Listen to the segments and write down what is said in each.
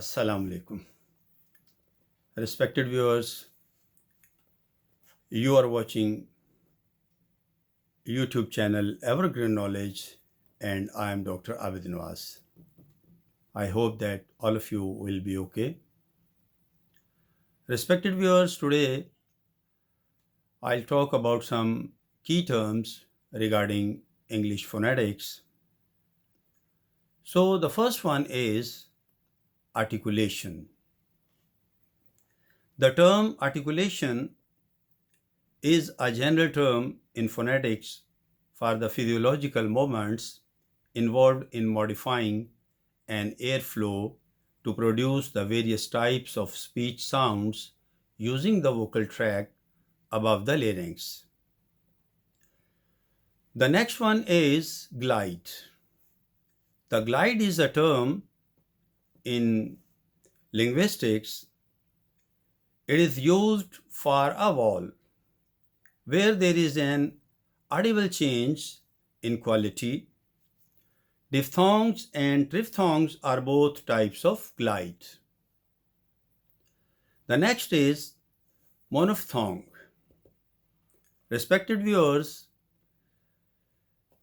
Assalamu alaikum. Respected viewers, you are watching YouTube channel Evergreen Knowledge and I am Dr. Abid. I hope that all of you will be okay. Respected viewers, today I'll talk about some key terms regarding English phonetics. So the first one is articulation. The term articulation is a general term in phonetics for the physiological movements involved in modifying an airflow to produce the various types of speech sounds using the vocal tract above the larynx. The next one is glide. The glide is a term in linguistics. It is used for a vowel where there is an audible change in quality. Diphthongs and Triphthongs are both types of glide. The next is monophthong. Respected viewers,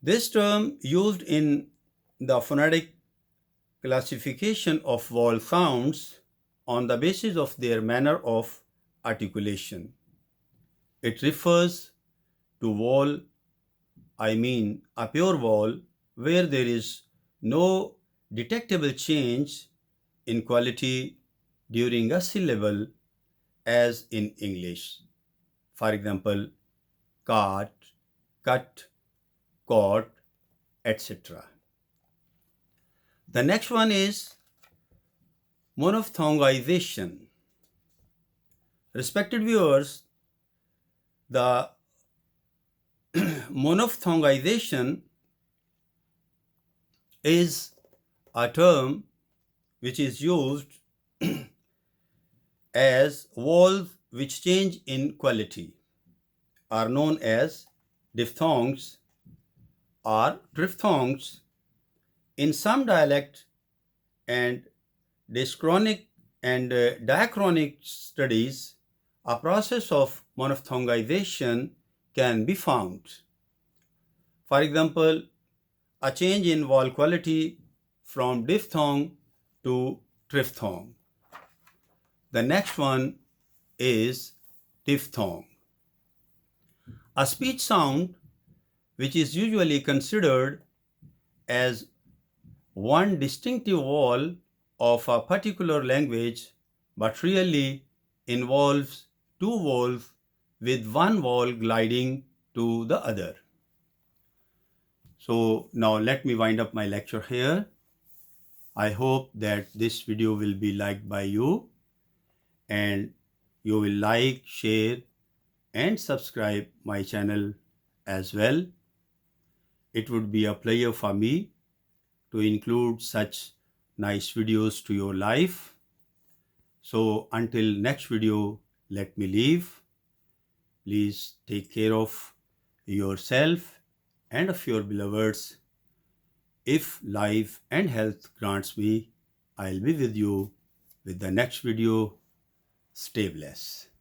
this term used in the phonetic classification of vowel sounds on the basis of their manner of articulation. It refers to vowel, a pure vowel, where there is no detectable change in quality during a syllable as in English. For example, cart, cut, caught, etc. The next one is monophthongization. Respected viewers, the monophthongization is a term which is used as vowels which change in quality are known as diphthongs or triphthongs. In some dialect and diachronic studies, a process of monophthongization can be found. For example, a change in vowel quality from diphthong to triphthong. The next one is diphthong. A speech sound which is usually considered as one distinctive vowel of a particular language but really involves two vowels with one vowel gliding to the other. So now let me wind up my lecture here. I hope that this video will be liked by you and you will like, share and subscribe my channel as well. It would be a pleasure for me to include such nice videos to your life. So until next video, let me leave. Please take care of yourself and of your beloveds. If life and health grants me, I'll be with you with the next video. Stay blessed.